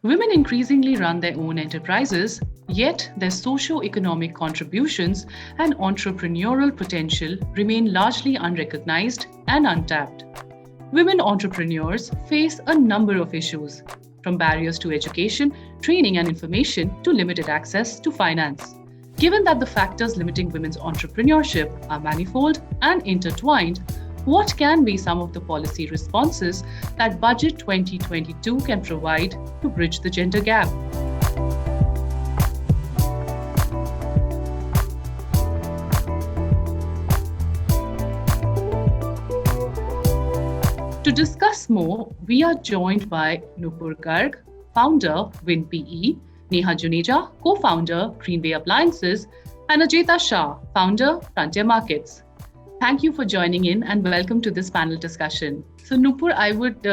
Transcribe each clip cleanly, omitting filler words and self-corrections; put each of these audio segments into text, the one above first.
Women increasingly run their own enterprises, yet their socio-economic contributions and entrepreneurial potential remain largely unrecognized and untapped. Women entrepreneurs face a number of issues, from barriers to education, training, and information to limited access to finance. Given that the factors limiting women's entrepreneurship are manifold and intertwined, what can be some of the policy responses that Budget 2022 can provide to bridge the gender gap? To discuss more, we are joined by Nupur Garg, founder WinPE, Neha Juneja, co-founder Greenway Appliances, and Ajeta Shah, founder Frontier Markets. Thank you for joining in and welcome to this panel discussion. So Nupur, I would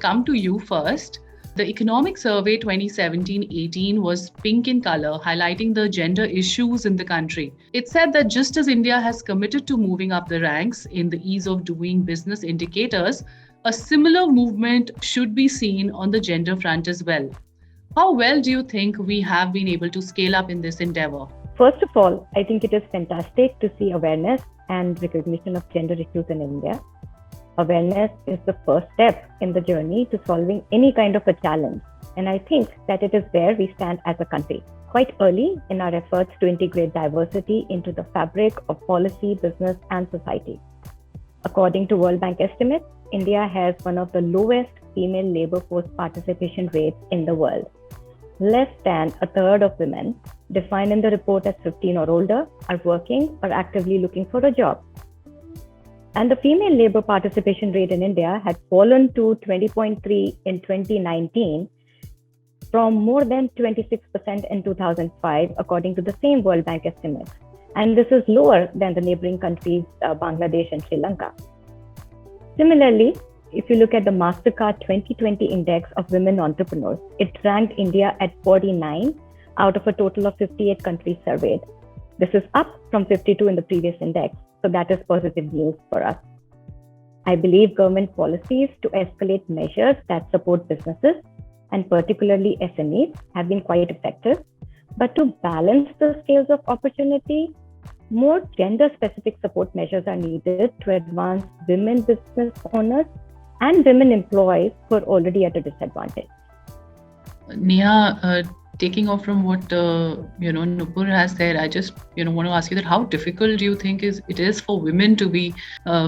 come to you first. The Economic Survey 2017-18 was pink in color, highlighting the gender issues in the country. It said that just as India has committed to moving up the ranks in the ease of doing business indicators, a similar movement should be seen on the gender front as well. How well do you think we have been able to scale up in this endeavor? First of all, I think it is fantastic to see awareness and recognition of gender issues in India. Awareness is the first step in the journey to solving any kind of a challenge. And I think that it is where we stand as a country, quite early in our efforts to integrate diversity into the fabric of policy, business, and society. According to World Bank estimates, India has one of the lowest female labor force participation rates in the world. Less than a third of women, defined in the report as 15 or older, are working or actively looking for a job. And the female labor participation rate in India had fallen to 20.3 in 2019 from more than 26% in 2005, according to the same World Bank estimates. And this is lower than the neighboring countries, Bangladesh and Sri Lanka. Similarly, if you look at the MasterCard 2020 Index of Women Entrepreneurs, it ranked India at 49 out of a total of 58 countries surveyed. This is up from 52 in the previous index, so that is positive news for us. I believe government policies to escalate measures that support businesses, and particularly SMEs, have been quite effective. But to balance the scales of opportunity, more gender-specific support measures are needed to advance women business owners and women employees who are already at a disadvantage. Neha, taking off from what Nupur has said, I just want to ask you that how difficult do you think it is for women to be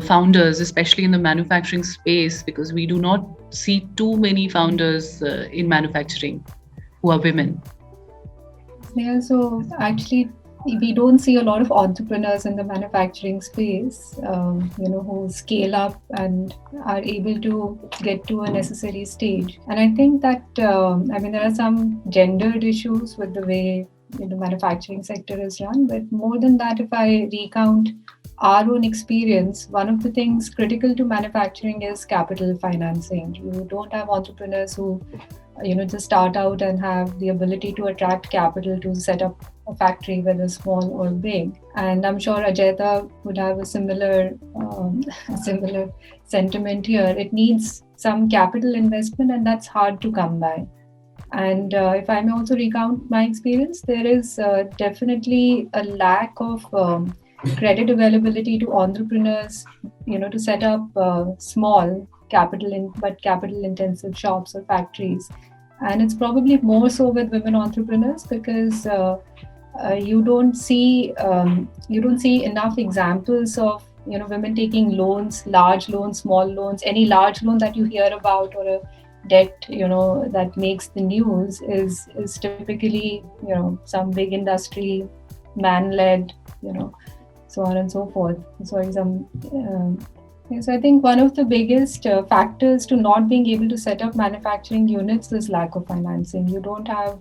founders, especially in the manufacturing space, because we do not see too many founders in manufacturing who are women. Yeah, so actually we don't see a lot of entrepreneurs in the manufacturing space, who scale up and are able to get to a necessary stage. And I think that, there are some gendered issues with the way the manufacturing sector is run. But more than that, if I recount our own experience, one of the things critical to manufacturing is capital financing. You don't have entrepreneurs who just start out and have the ability to attract capital to set up a factory, whether small or big. And I'm sure Ajeta would have a similar sentiment here. It needs some capital investment, and that's hard to come by. And if I may also recount my experience, there is definitely a lack of credit availability to entrepreneurs, to set up small capital intensive shops or factories. And it's probably more so with women entrepreneurs because you don't see enough examples of women taking loans, large loans, small loans. Any large loan that you hear about or a debt that makes the news is typically some big industry, man-led, so on and so forth. So I think one of the biggest factors to not being able to set up manufacturing units is lack of financing. You don't have,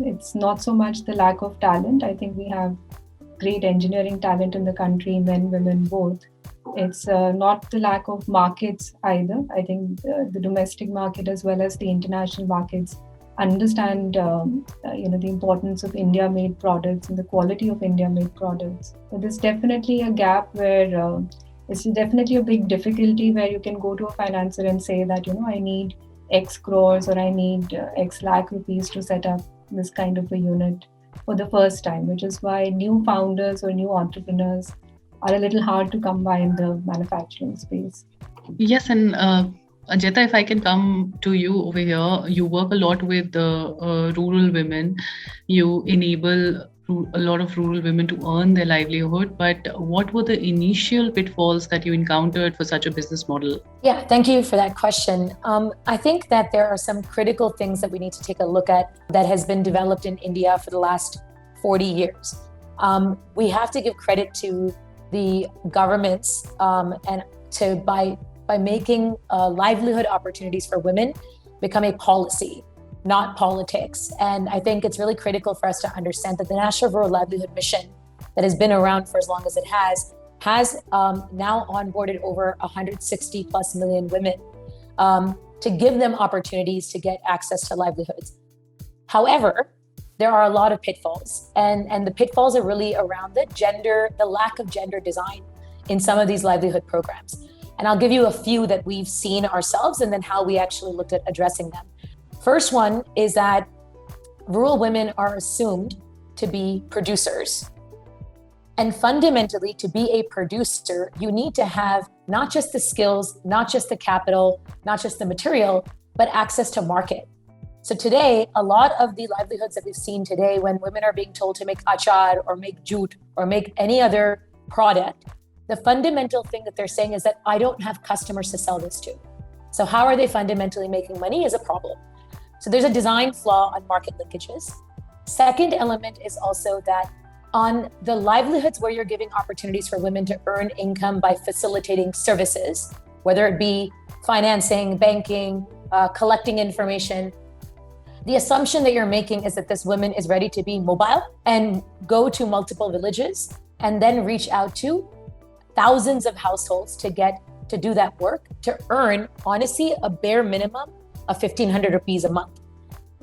it's not so much the lack of talent. I think we have great engineering talent in the country, men, women, both. It's not the lack of markets either. I think the domestic market as well as the international markets understand the importance of India-made products and the quality of India-made products. But there's definitely a gap where it's definitely a big difficulty where you can go to a financer and say that I need X crores or I need X lakh rupees to set up this kind of a unit for the first time, which is why new founders or new entrepreneurs are a little hard to come by in the manufacturing space. Yes, and Ajita, if I can come to you over here, you work a lot with rural women. You enable a lot of rural women to earn their livelihood. But what were the initial pitfalls that you encountered for such a business model? Yeah, thank you for that question. I think that there are some critical things that we need to take a look at that has been developed in India for the last 40 years. We have to give credit to the governments and to by making livelihood opportunities for women become a policy, not politics. And I think it's really critical for us to understand that the National Rural Livelihood Mission that has been around for as long as it has now onboarded over 160 plus million women to give them opportunities to get access to livelihoods. However, there are a lot of pitfalls, and the pitfalls are really around the lack of gender design in some of these livelihood programs. And I'll give you a few that we've seen ourselves and then how we actually looked at addressing them. First one is that rural women are assumed to be producers. And fundamentally, to be a producer, you need to have not just the skills, not just the capital, not just the material, but access to market. So today, a lot of the livelihoods that we've seen today, when women are being told to make achar or make jute or make any other product, the fundamental thing that they're saying is that I don't have customers to sell this to. So how are they fundamentally making money is a problem. So there's a design flaw on market linkages. Second element is also that on the livelihoods where you're giving opportunities for women to earn income by facilitating services, whether it be financing, banking, collecting information, the assumption that you're making is that this woman is ready to be mobile and go to multiple villages and then reach out to thousands of households to do that work, to earn, honestly, a bare minimum of 1,500 rupees a month.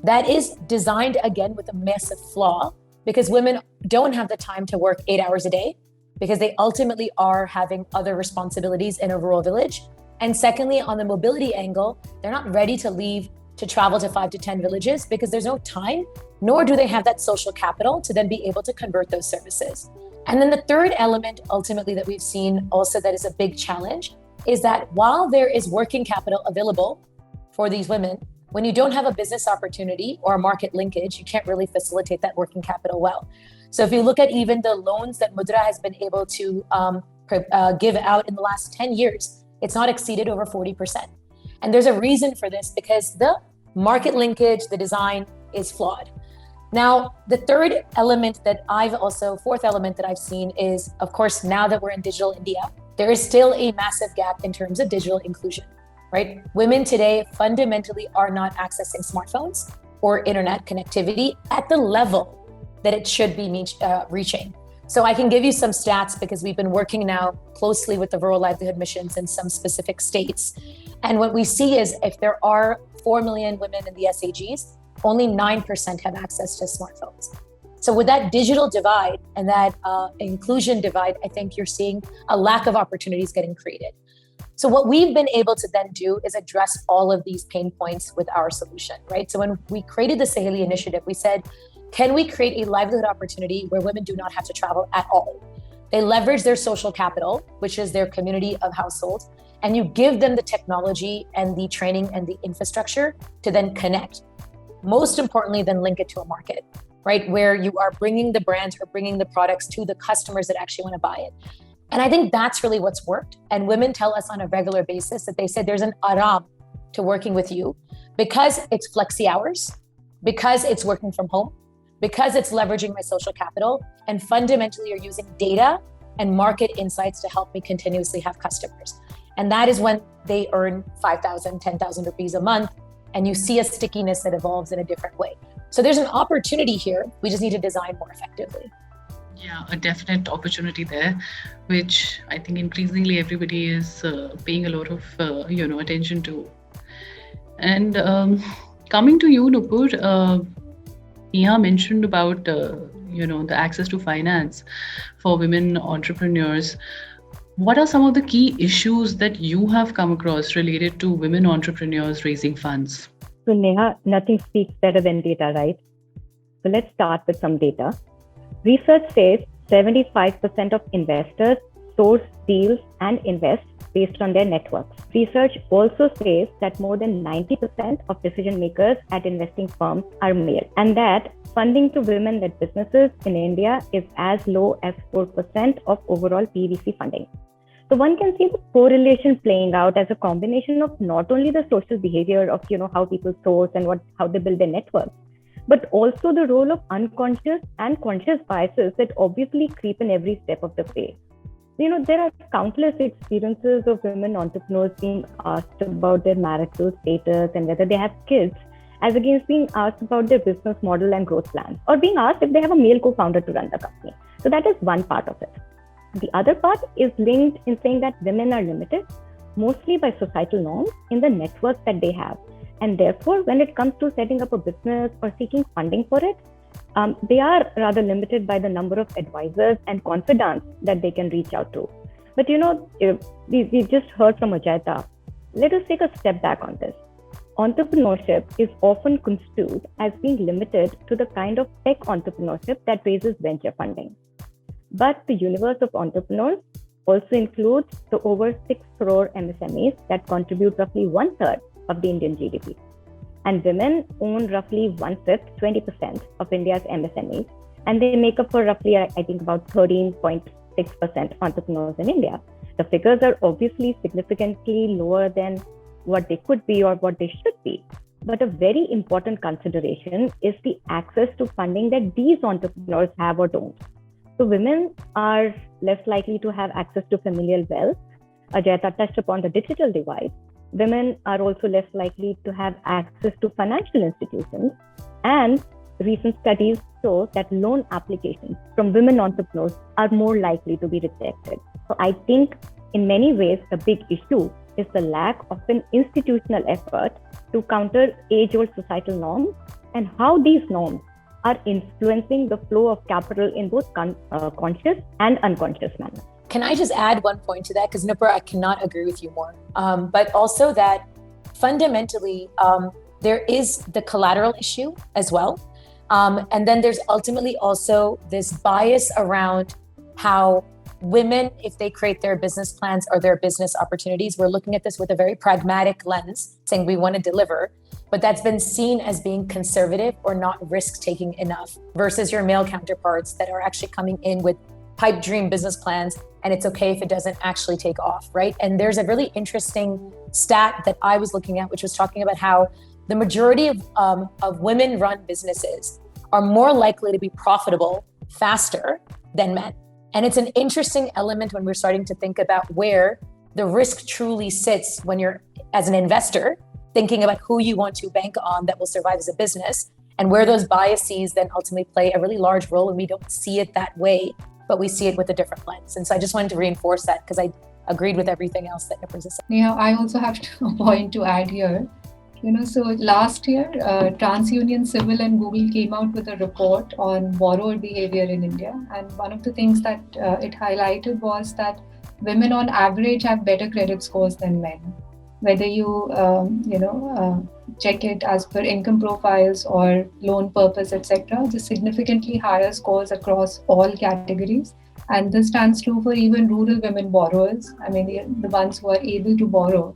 That is designed, again, with a massive flaw because women don't have the time to work 8 hours a day because they ultimately are having other responsibilities in a rural village. And secondly, on the mobility angle, they're not ready to leave to travel to 5 to 10 villages because there's no time, nor do they have that social capital to then be able to convert those services. And then the third element, ultimately, that we've seen also that is a big challenge is that while there is working capital available for these women, when you don't have a business opportunity or a market linkage, you can't really facilitate that working capital well. So if you look at even the loans that Mudra has been able to give out in the last 10 years, it's not exceeded over 40%. And there's a reason for this because the market linkage, the design is flawed. Now, the fourth element that I've seen is, of course, now that we're in digital India, there is still a massive gap in terms of digital inclusion, right? Women today fundamentally are not accessing smartphones or internet connectivity at the level that it should be reaching. So I can give you some stats because we've been working now closely with the rural livelihood missions in some specific states. And what we see is if there are 4 million women in the SAGs, only 9% have access to smartphones. So with that digital divide and that inclusion divide, I think you're seeing a lack of opportunities getting created. So what we've been able to then do is address all of these pain points with our solution, right? So when we created the Saheli initiative, we said, can we create a livelihood opportunity where women do not have to travel at all? They leverage their social capital, which is their community of households, and you give them the technology and the training and the infrastructure to then connect. Most importantly, then link it to a market, right? Where you are bringing the brands or bringing the products to the customers that actually want to buy it. And I think that's really what's worked. And women tell us on a regular basis that they said there's an aram to working with you because it's flexi hours, because it's working from home, because it's leveraging my social capital, and fundamentally you're using data and market insights to help me continuously have customers. And that is when they earn 5,000, 10,000 rupees a month, and you see a stickiness that evolves in a different way. So there's an opportunity here. We just need to design more effectively. Yeah, a definite opportunity there, which I think increasingly everybody is paying a lot of attention to. And coming to you, Nupur, Neha mentioned about the access to finance for women entrepreneurs. What are some of the key issues that you have come across related to women entrepreneurs raising funds? So Neha, nothing speaks better than data, right? So let's start with some data. Research says 75% of investors source deals and invest based on their networks. Research also says that more than 90% of decision makers at investing firms are male, and that funding to women-led businesses in India is as low as 4% of overall PVC funding. So one can see the correlation playing out as a combination of not only the social behavior of how people source and how they build their networks, but also the role of unconscious and conscious biases that obviously creep in every step of the way. There are countless experiences of women entrepreneurs being asked about their marital status and whether they have kids, as against being asked about their business model and growth plans, or being asked if they have a male co-founder to run the company. So that is one part of it. The other part is linked in saying that women are limited mostly by societal norms in the network that they have. And therefore, when it comes to setting up a business or seeking funding for it, they are rather limited by the number of advisors and confidants that they can reach out to. But we just heard from Ajaita. Let us take a step back on this. Entrepreneurship is often construed as being limited to the kind of tech entrepreneurship that raises venture funding. But the universe of entrepreneurs also includes the over 6 crore MSMEs that contribute roughly 1/3 of the Indian GDP. And women own roughly 1/5, 20% of India's MSMEs, and they make up for roughly, I think, about 13.6% entrepreneurs in India. The figures are obviously significantly lower than what they could be or what they should be. But a very important consideration is the access to funding that these entrepreneurs have or don't. So women are less likely to have access to familial wealth. Ajaita touched upon the digital divide. Women are also less likely to have access to financial institutions. And recent studies show that loan applications from women entrepreneurs are more likely to be rejected. So I think in many ways, the big issue is the lack of an institutional effort to counter age-old societal norms and how these norms are influencing the flow of capital in both conscious and unconscious manners. Can I just add one point to that? Because Nupur, I cannot agree with you more. But also that fundamentally, there is the collateral issue as well. And then there's ultimately also this bias around how women, if they create their business plans or their business opportunities, we're looking at this with a very pragmatic lens, saying we want to deliver, but that's been seen as being conservative or not risk-taking enough versus your male counterparts that are actually coming in with pipe dream business plans, and it's okay if it doesn't actually take off, right? And there's a really interesting stat that I was looking at, which was talking about how the majority of women-run businesses are more likely to be profitable faster than men. And it's an interesting element when we're starting to think about where the risk truly sits when you're, as an investor, thinking about who you want to bank on that will survive as a business, and where those biases then ultimately play a really large role, and we don't see it that way, but we see it with a different lens. And so I just wanted to reinforce that because I agreed with everything else that Nupur said. Yeah, I also have a point to add here. So last year, TransUnion Civil and Google came out with a report on borrower behavior in India. And one of the things that it highlighted was that women on average have better credit scores than men. Whether you, check it as per income profiles or loan purpose, etc., just significantly higher scores across all categories. And this stands true for even rural women borrowers, the ones who are able to borrow.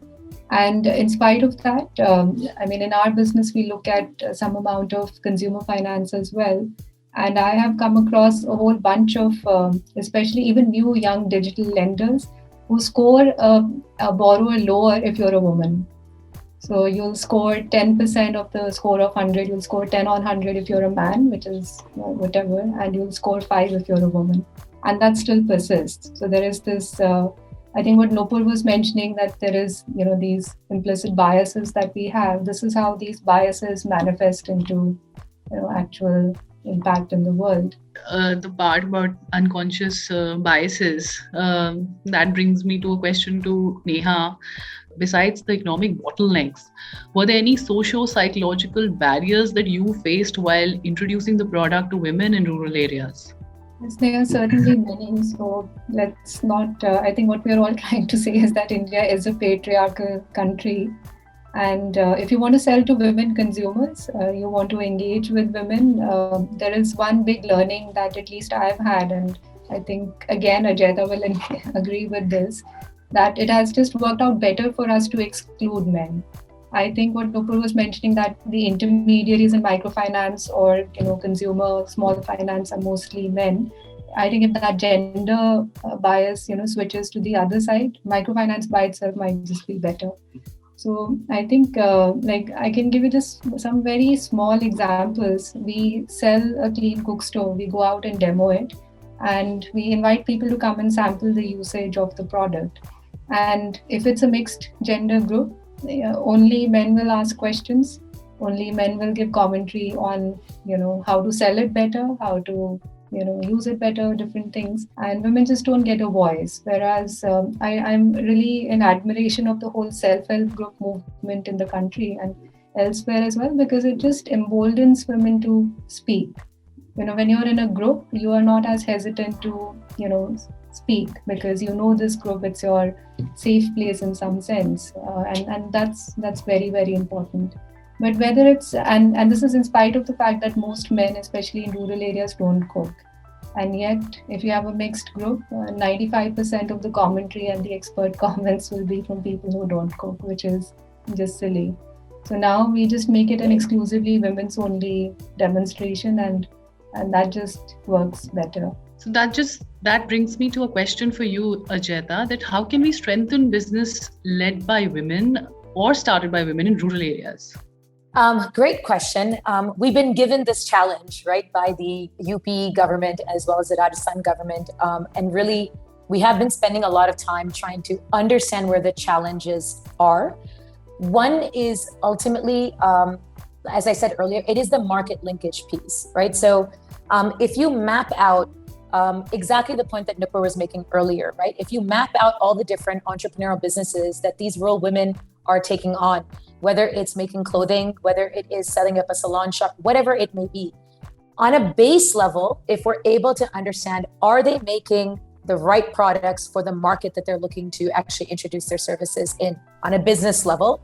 And in spite of that, in our business, we look at some amount of consumer finance as well. And I have come across a whole bunch of, especially even new young digital lenders who score a borrower lower if you're a woman. So you'll score 10% of the score of 100, you'll score 10 on 100 if you're a man, which is whatever, and you'll score 5 if you're a woman. And that still persists. So there is this, I think what Nupur was mentioning, that there is, these implicit biases that we have. This is how these biases manifest into, actual impact in the world. The part about unconscious biases, that brings me to a question to Neha. Besides the economic bottlenecks, were there any socio-psychological barriers that you faced while introducing the product to women in rural areas? Yes, there are certainly many. So let's not, I think what we're all trying to say is that India is a patriarchal country. And if you want to sell to women consumers, you want to engage with women, there is one big learning that at least I've had. And I think, again, Ajayta will agree with this, that it has just worked out better for us to exclude men. I think what Nupur was mentioning, that the intermediaries in microfinance or consumer small finance are mostly men. I think if that gender bias switches to the other side, microfinance by itself might just be better. So I think like I can give you just some very small examples. We sell a clean cook stove. We go out and demo it, and we invite people to come and sample the usage of the product. And if it's a mixed gender group, only men will ask questions. Only men will give commentary on how to sell it better, how to use it better, different things, and women just don't get a voice. Whereas I'm really in admiration of the whole self-help group movement in the country and elsewhere as well, because it just emboldens women to speak. When you're in a group, you are not as hesitant to speak, because this group, it's your safe place in some sense, and that's very, very important. But whether it's, and this is in spite of the fact that most men, especially in rural areas, don't cook. And yet, if you have a mixed group, 95% of the commentary and the expert comments will be from people who don't cook, which is just silly. So now we just make it an exclusively women's only demonstration, and that just works better. So that brings me to a question for you, Ajayta, that how can we strengthen business led by women or started by women in rural areas? Great question. We've been given this challenge, right, by the UP government as well as the Rajasthan government. And really, we have been spending a lot of time trying to understand where the challenges are. One is ultimately, as I said earlier, it is the market linkage piece, right? So if you map out exactly the point that Nupur was making earlier, right? If you map out all the different entrepreneurial businesses that these rural women are taking on, whether it's making clothing, whether it is setting up a salon shop, whatever it may be, on a base level, if we're able to understand, are they making the right products for the market that they're looking to actually introduce their services in on a business level?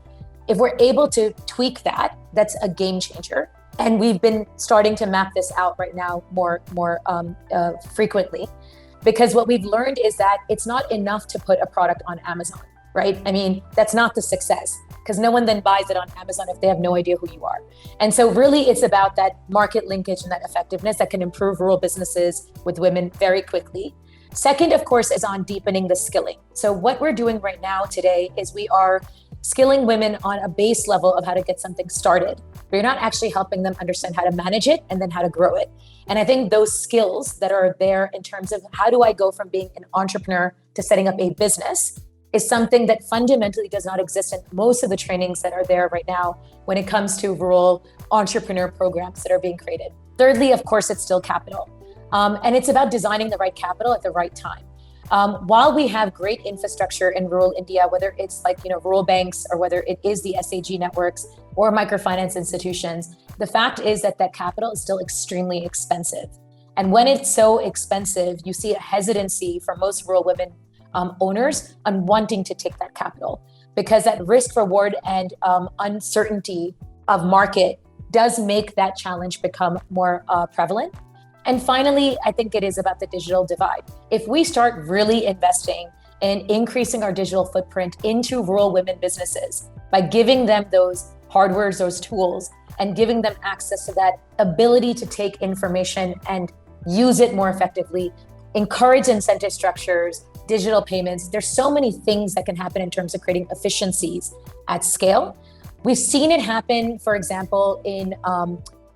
If we're able to tweak that, that's a game changer. And we've been starting to map this out right now more frequently, because what we've learned is that it's not enough to put a product on Amazon, right? I mean, that's not the success, because no one then buys it on Amazon if they have no idea who you are. And so really it's about that market linkage and that effectiveness that can improve rural businesses with women very quickly. Second, of course, is on deepening the skilling. So what we're doing right now today is we are skilling women on a base level of how to get something started. But you're not actually helping them understand how to manage it and then how to grow it. And I think those skills that are there in terms of how do I go from being an entrepreneur to setting up a business is something that fundamentally does not exist in most of the trainings that are there right now when it comes to rural entrepreneur programs that are being created. Thirdly, of course, it's still capital. And it's about designing the right capital at the right time. While we have great infrastructure in rural India, whether it's like, rural banks or whether it is the SAG networks or microfinance institutions, the fact is that capital is still extremely expensive. And when it's so expensive, you see a hesitancy for most rural women owners on wanting to take that capital, because that risk reward and uncertainty of market does make that challenge become more prevalent. And finally, I think it is about the digital divide. If we start really investing in increasing our digital footprint into rural women businesses by giving them those hardwares, those tools, and giving them access to that ability to take information and use it more effectively, encourage incentive structures, digital payments. There's so many things that can happen in terms of creating efficiencies at scale. We've seen it happen, for example, in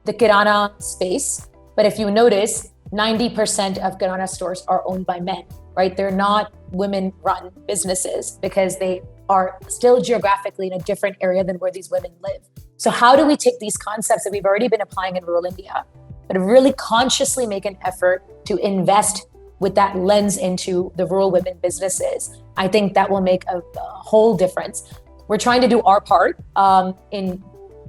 the Kirana space. But if you notice, 90% of Kirana stores are owned by men, right? They're not women-run businesses because they are still geographically in a different area than where these women live. So how do we take these concepts that we've already been applying in rural India, but really consciously make an effort to invest with that lens into the rural women businesses? I think that will make a whole difference. We're trying to do our part in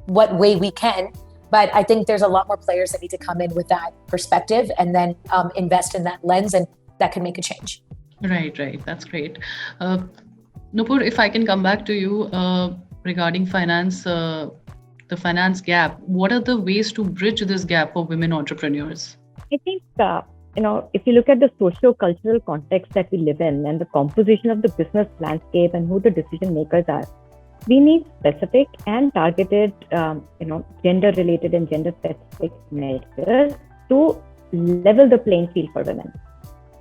what way we can, But I think there's a lot more players that need to come in with that perspective and then invest in that lens, and that can make a change. Right. That's great. Nupur, if I can come back to you regarding finance, the finance gap, what are the ways to bridge this gap for women entrepreneurs? I think, if you look at the socio-cultural context that we live in and the composition of the business landscape and who the decision makers are, we need specific and targeted, gender-related and gender-specific measures to level the playing field for women.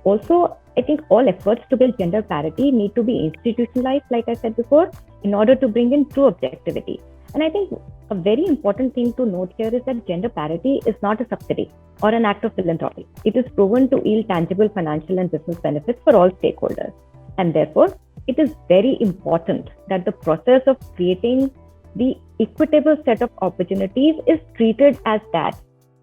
Also, I think all efforts to build gender parity need to be institutionalized, like I said before, in order to bring in true objectivity. And I think a very important thing to note here is that gender parity is not a subsidy or an act of philanthropy. It is proven to yield tangible financial and business benefits for all stakeholders. And therefore, it is very important that the process of creating the equitable set of opportunities is treated as that.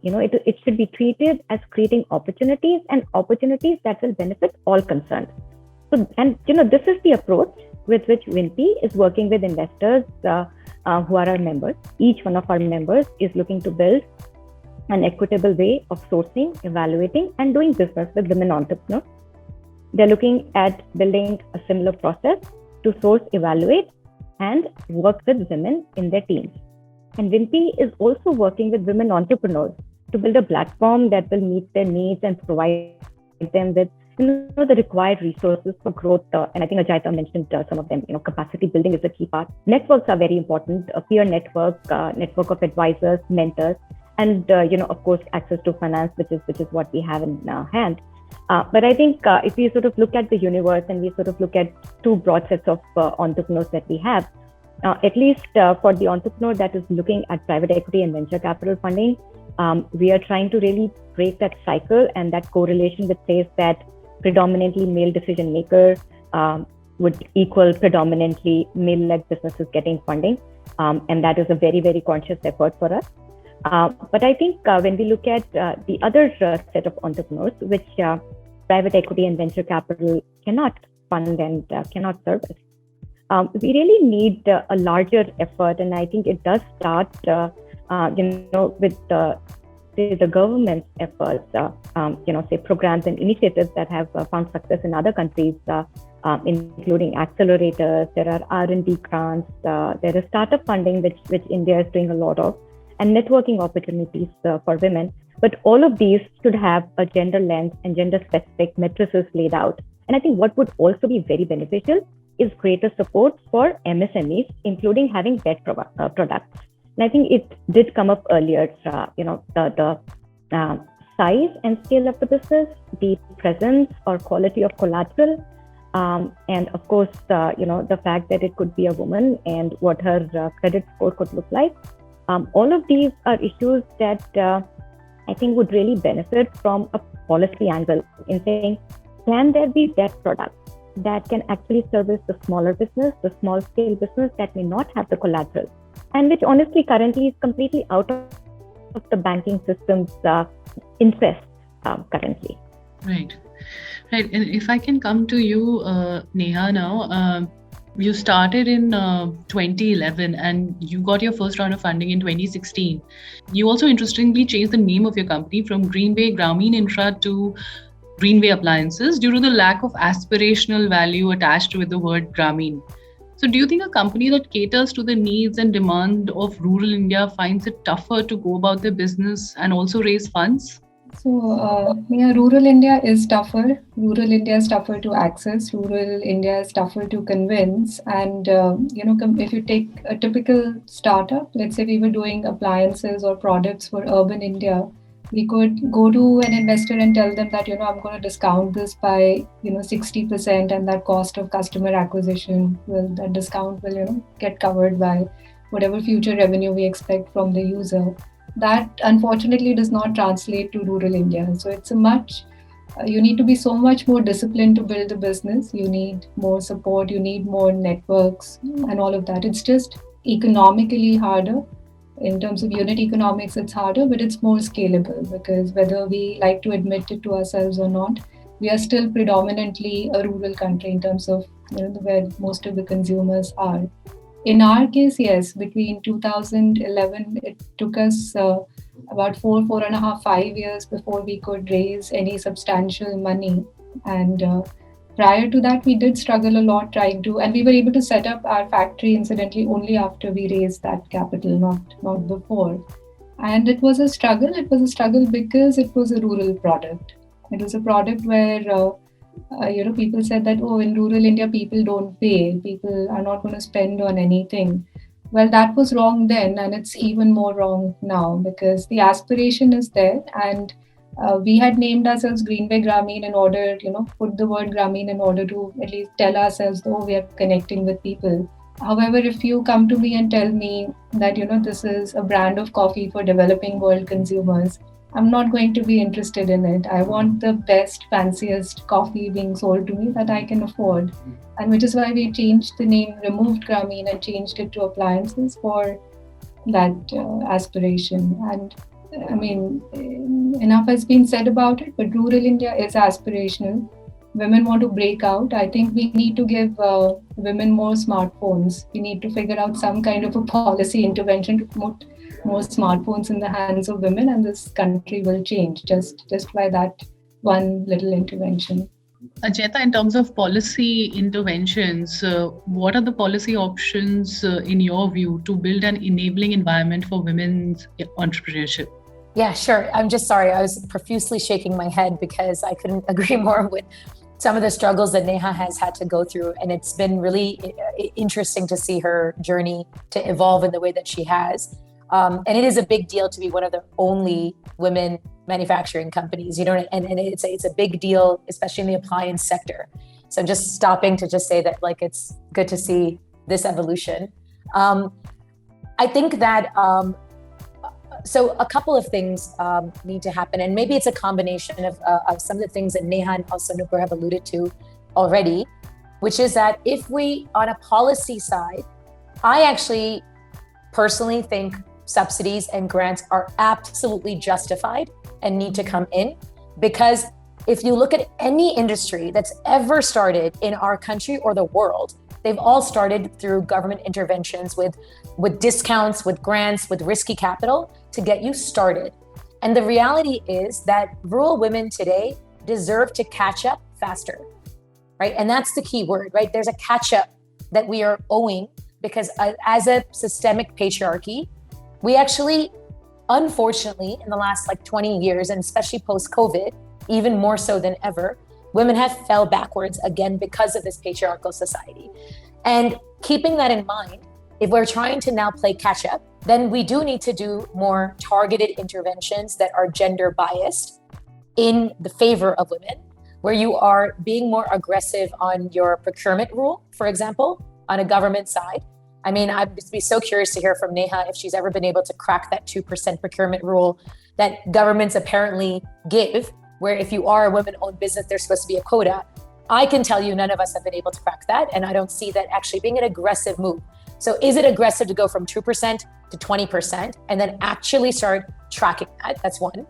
It should be treated as creating opportunities and opportunities that will benefit all concerned. So, this is the approach with which WINP is working with investors who are our members. Each one of our members is looking to build an equitable way of sourcing, evaluating, and doing business with women entrepreneurs. They're looking at building a similar process to source, evaluate, and work with women in their teams. And WINP is also working with women entrepreneurs to build a platform that will meet their needs and provide them with the required resources for growth. And I think Ajayita mentioned some of them. Capacity building is a key part. Networks are very important. A peer network of advisors, mentors, and of course, access to finance, which is what we have in hand. But I think if we sort of look at the universe and we sort of look at two broad sets of entrepreneurs that we have, at least for the entrepreneur that is looking at private equity and venture capital funding, we are trying to really break that cycle and that correlation that says that predominantly male decision maker would equal predominantly male-led businesses getting funding. And that is a very, very conscious effort for us. But I think when we look at the other set of entrepreneurs, which private equity and venture capital cannot fund and cannot service, we really need a larger effort. And I think it does start, with the government's efforts, say programs and initiatives that have found success in other countries, including accelerators. There are R&D grants. There is startup funding, which India is doing a lot of, and networking opportunities for women. But all of these should have a gender lens and gender-specific matrices laid out. And I think what would also be very beneficial is greater support for MSMEs, including having debt products. And I think it did come up earlier, the size and scale of the business, the presence or quality of collateral, and of course, the fact that it could be a woman and what her credit score could look like. All of these are issues that I think would really benefit from a policy angle in saying, can there be debt products that can actually service the smaller business, the small scale business that may not have the collateral, and which honestly currently is completely out of the banking system's interest currently. Right. And if I can come to you, Neha, now, you started in 2011 and you got your first round of funding in 2016. You also interestingly changed the name of your company from Greenway Grameen Infra to Greenway Appliances due to the lack of aspirational value attached with the word Grameen. So do you think a company that caters to the needs and demand of rural India finds it tougher to go about their business and also raise funds? So, rural India is tougher. Rural India is tougher to access. Rural India is tougher to convince. And, if you take a typical startup, let's say we were doing appliances or products for urban India, we could go to an investor and tell them that, I'm going to discount this by, 60%, and that cost of customer acquisition that discount will, get covered by whatever future revenue we expect from the user. That unfortunately does not translate to rural India. So it's you need to be so much more disciplined to build a business. You need more support, you need more networks and all of that. It's just economically harder. In terms of unit economics, it's harder, but it's more scalable because whether we like to admit it to ourselves or not, we are still predominantly a rural country in terms of where most of the consumers are. in our case, yes, between 2011, it took us about 4.5, 5 years before we could raise any substantial money. And prior to that, we did struggle a lot trying to, and we were able to set up our factory incidentally only after we raised that capital, not before. And it was a struggle. It was a struggle because it was a rural product. It was a product where people said that, oh, in rural India, people don't pay. People are not going to spend on anything. Well, that was wrong then, and it's even more wrong now because the aspiration is there. And we had named ourselves Greenway Grameen in order, put the word Grameen in order to at least tell ourselves, oh, we are connecting with people. However, if you come to me and tell me that, this is a brand of coffee for developing world consumers, I'm not going to be interested in it. I want the best, fanciest coffee being sold to me that I can afford. And which is why we changed the name, removed Grameen and changed it to appliances for that aspiration. And I mean, enough has been said about it, but rural India is aspirational. Women want to break out. I think we need to give women more smartphones. We need to figure out some kind of a policy intervention to promote more smartphones in the hands of women, and this country will change just by that one little intervention. Ajeta, in terms of policy interventions, what are the policy options in your view to build an enabling environment for women's entrepreneurship? Yeah, sure. I'm just sorry. I was profusely shaking my head because I couldn't agree more with some of the struggles that Neha has had to go through. And it's been really interesting to see her journey to evolve in the way that she has. And it is a big deal to be one of the only women manufacturing companies, and it's a big deal, especially in the appliance sector. So I'm just stopping to just say that, like, it's good to see this evolution. I think that, so a couple of things need to happen, and maybe it's a combination of some of the things that Neha and also Nupur have alluded to already, which is that if we, on a policy side, I actually personally think subsidies and grants are absolutely justified and need to come in, because if you look at any industry that's ever started in our country or the world, they've all started through government interventions with discounts, with grants, with risky capital to get you started. And the reality is that rural women today deserve to catch up faster, right? And that's the key word, right? There's a catch up that we are owing because as a systemic patriarchy, we actually, unfortunately, in the last 20 years, and especially post-COVID, even more so than ever, women have fell backwards again because of this patriarchal society. And keeping that in mind, if we're trying to now play catch up, then we do need to do more targeted interventions that are gender biased in the favor of women, where you are being more aggressive on your procurement rule, for example, on a government side. I mean, I'd be so curious to hear from Neha if she's ever been able to crack that 2% procurement rule that governments apparently give, where if you are a women-owned business, there's supposed to be a quota. I can tell you none of us have been able to crack that, and I don't see that actually being an aggressive move. So is it aggressive to go from 2% to 20% and then actually start tracking that? That's one.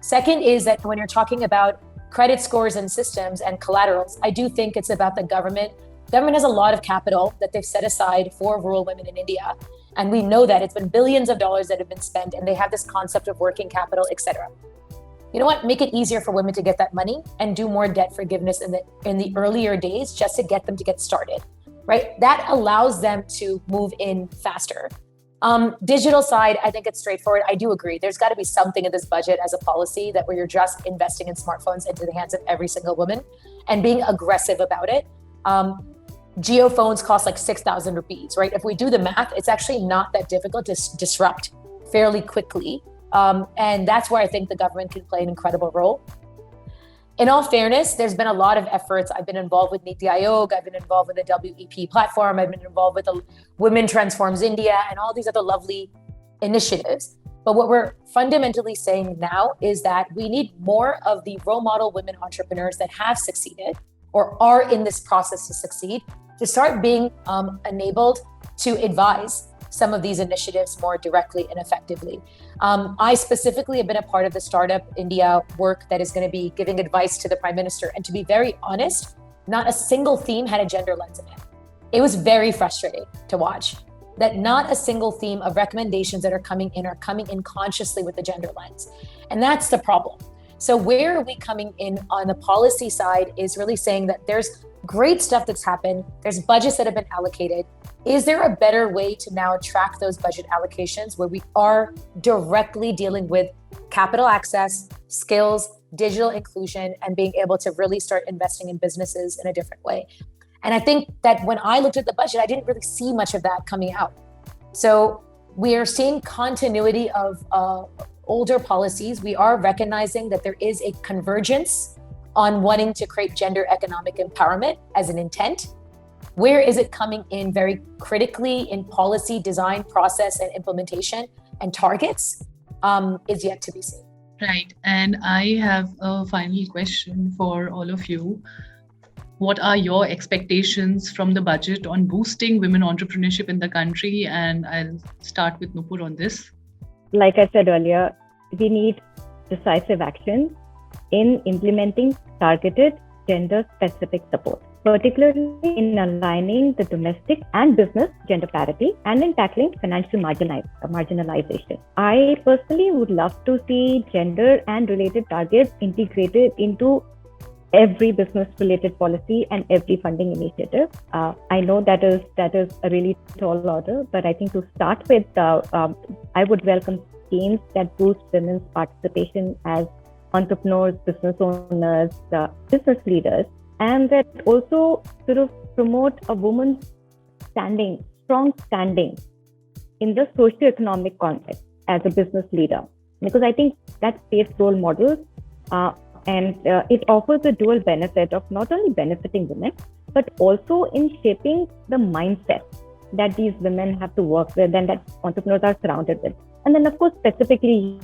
Second is that when you're talking about credit scores and systems and collaterals, I do think it's about the government. Government has a lot of capital that they've set aside for rural women in India. And we know that it's been billions of dollars that have been spent, and they have this concept of working capital, et cetera. You know what? Make it easier for women to get that money and do more debt forgiveness in the earlier days just to get them to get started, right? That allows them to move in faster. Digital side, I think it's straightforward. I do agree. There's got to be something in this budget as a policy that where you're just investing in smartphones into the hands of every single woman and being aggressive about it. Geophones cost 6,000 rupees, right? If we do the math, it's actually not that difficult to disrupt fairly quickly. And that's where I think the government can play an incredible role. In all fairness, there's been a lot of efforts. I've been involved with Niti Aayog, I've been involved with the WEP platform, I've been involved with the Women Transforms India and all these other lovely initiatives. But what we're fundamentally saying now is that we need more of the role model women entrepreneurs that have succeeded or are in this process to succeed to start being enabled to advise some of these initiatives more directly and effectively. I specifically have been a part of the Startup India work that is going to be giving advice to the Prime Minister. And to be very honest, not a single theme had a gender lens in it. It was very frustrating to watch. that not a single theme of recommendations that are coming in consciously with the gender lens. And that's the problem. So where are we coming in on the policy side is really saying that there's great stuff that's happened. There's budgets that have been allocated. Is there a better way to now track those budget allocations where we are directly dealing with capital access, skills, digital inclusion, and being able to really start investing in businesses in a different way? And I think that when I looked at the budget, I didn't really see much of that coming out. So we are seeing continuity of older policies. We are recognizing that there is a convergence on wanting to create gender economic empowerment as an intent. Where is it coming in very critically in policy design, process, and implementation and targets is yet to be seen. Right. And I have a final question for all of you. What are your expectations from the budget on boosting women entrepreneurship in the country? And I'll start with Nupur on this. Like I said earlier, we need decisive action in implementing targeted gender-specific support, particularly in aligning the domestic and business gender parity and in tackling financial marginalization. I personally would love to see gender and related targets integrated into every business-related policy and every funding initiative. I know that is a really tall order, but I think to start with, I would welcome schemes that boost women's participation as entrepreneurs, business owners, business leaders, and that also sort of promote a woman's strong standing in the socio-economic context as a business leader. Because I think that creates role models and it offers a dual benefit of not only benefiting women, but also in shaping the mindset that these women have to work with and that entrepreneurs are surrounded with. And then, of course, specifically,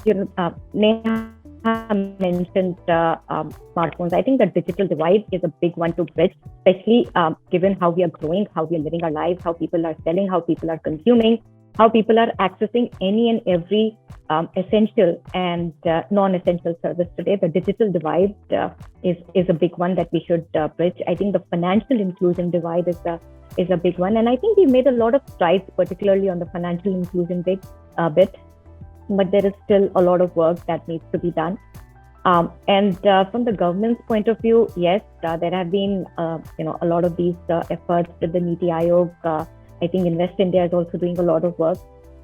Neha mentioned smartphones. I think the digital divide is a big one to bridge, especially given how we are growing, how we are living our lives, how people are selling, how people are consuming, how people are accessing any and every essential and non-essential service today. The digital divide is a big one that we should bridge. I think the financial inclusion divide is a big one, and I think we've made a lot of strides, particularly on the financial inclusion bit. But there is still a lot of work that needs to be done. And from the government's point of view, yes, there have been a lot of these efforts with the Niti Aayog. I think Invest India is also doing a lot of work.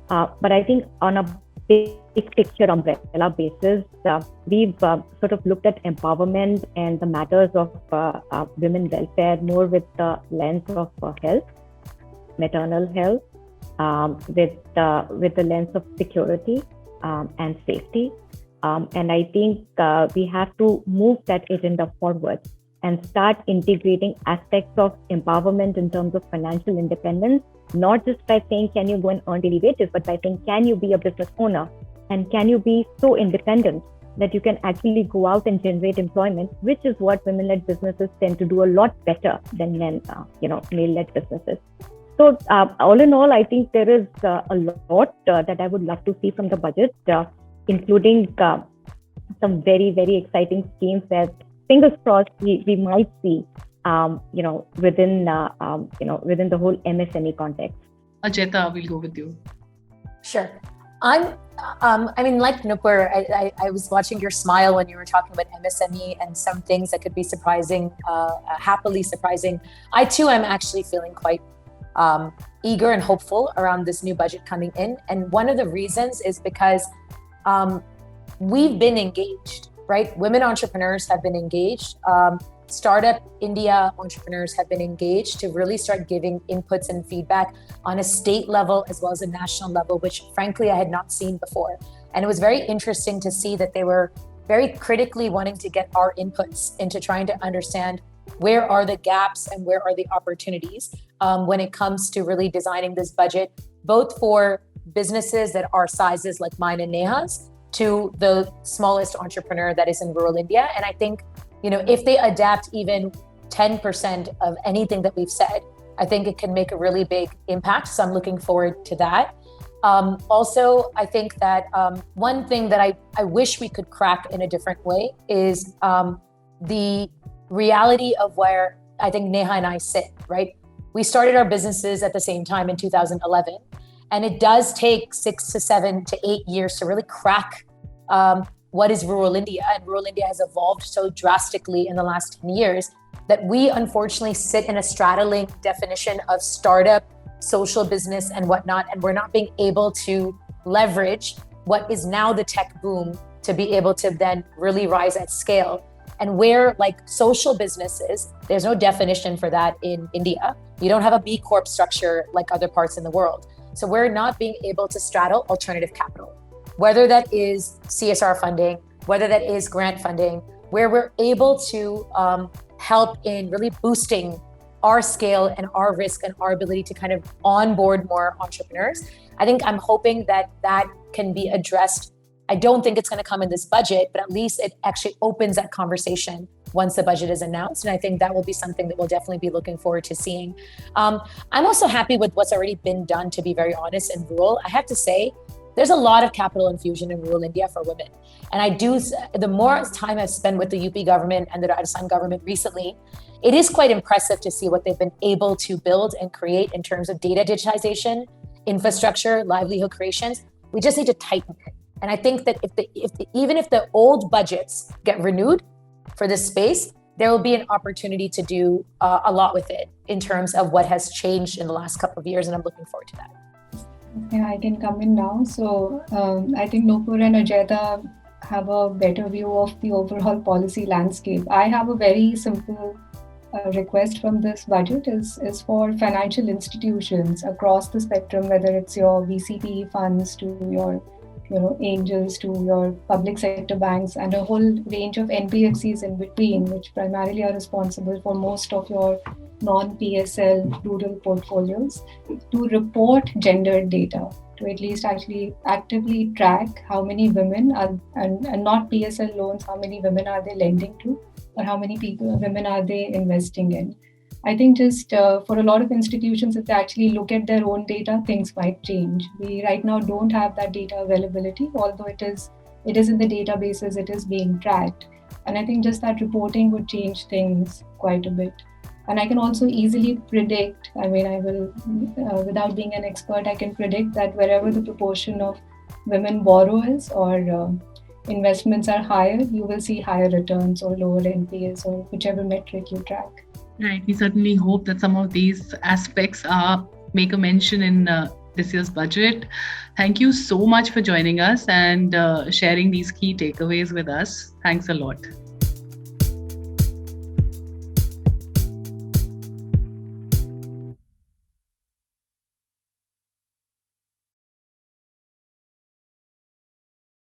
But I think on a big picture umbrella basis, we've sort of looked at empowerment and the matters of women welfare more with the lens of health, maternal health, with the lens of security and safety. And I think we have to move that agenda forward and start integrating aspects of empowerment in terms of financial independence, not just by saying, can you go and earn daily wages, but by saying, can you be a business owner? And can you be so independent that you can actually go out and generate employment, which is what women-led businesses tend to do a lot better than male-led businesses. So all in all, I think there is a lot that I would love to see from the budget, including some very, very exciting schemes that, fingers crossed, we might see, within the whole MSME context. Ajeta, we'll go with you. Sure. Like Nupur, I was watching your smile when you were talking about MSME and some things that could be surprising, happily surprising. I too am actually feeling quite eager and hopeful around this new budget coming in. And one of the reasons is because we've been engaged, right? Women entrepreneurs have been engaged. Startup India entrepreneurs have been engaged to really start giving inputs and feedback on a state level as well as a national level, which frankly, I had not seen before. And it was very interesting to see that they were very critically wanting to get our inputs into trying to understand where are the gaps and where are the opportunities when it comes to really designing this budget, both for businesses that are sizes like mine and Neha's to the smallest entrepreneur that is in rural India. And I think, if they adapt even 10% of anything that we've said, I think it can make a really big impact. So I'm looking forward to that. Also, I think that one thing that I wish we could crack in a different way is the reality of where I think Neha and I sit, right? We started our businesses at the same time in 2011. And it does take 6 to 7 to 8 years to really crack what is rural India. And rural India has evolved so drastically in the last 10 years that we unfortunately sit in a straddling definition of startup, social business and whatnot. And we're not being able to leverage what is now the tech boom to be able to then really rise at scale. And where like social businesses, there's no definition for that in India. You don't have a B Corp structure like other parts in the world. So we're not being able to straddle alternative capital, whether that is CSR funding, whether that is grant funding, where we're able to help in really boosting our scale and our risk and our ability to kind of onboard more entrepreneurs. I think I'm hoping that that can be addressed. I don't think it's going to come in this budget, but at least it actually opens that conversation once the budget is announced. And I think that will be something that we'll definitely be looking forward to seeing. I'm also happy with what's already been done, to be very honest, in rural. I have to say, there's a lot of capital infusion in rural India for women. And the more time I've spent with the UP government and the Rajasthan government recently, it is quite impressive to see what they've been able to build and create in terms of data digitization, infrastructure, livelihood creations. We just need to tighten it. And I think that even if the old budgets get renewed for this space, there will be an opportunity to do a lot with it in terms of what has changed in the last couple of years. And I'm looking forward to that. Yeah, I can come in now. So I think Nupur and Ajayta have a better view of the overall policy landscape. I have a very simple request from this budget is for financial institutions across the spectrum, whether it's your VCP funds to your angels to your public sector banks and a whole range of NBFCs in between, which primarily are responsible for most of your non-PSL rural portfolios, to report gendered data, to at least actually actively track how many women are, and not PSL loans, how many women are they lending to, or how many women are they investing in. I think just for a lot of institutions, if they actually look at their own data, things might change. We right now don't have that data availability, although it is in the databases, it is being tracked. And I think just that reporting would change things quite a bit. And I can also easily predict, I will, without being an expert, I can predict that wherever the proportion of women borrowers or investments are higher, you will see higher returns or lower NPAs or whichever metric you track. Right. We certainly hope that some of these aspects make a mention in this year's budget. Thank you so much for joining us and sharing these key takeaways with us. Thanks a lot.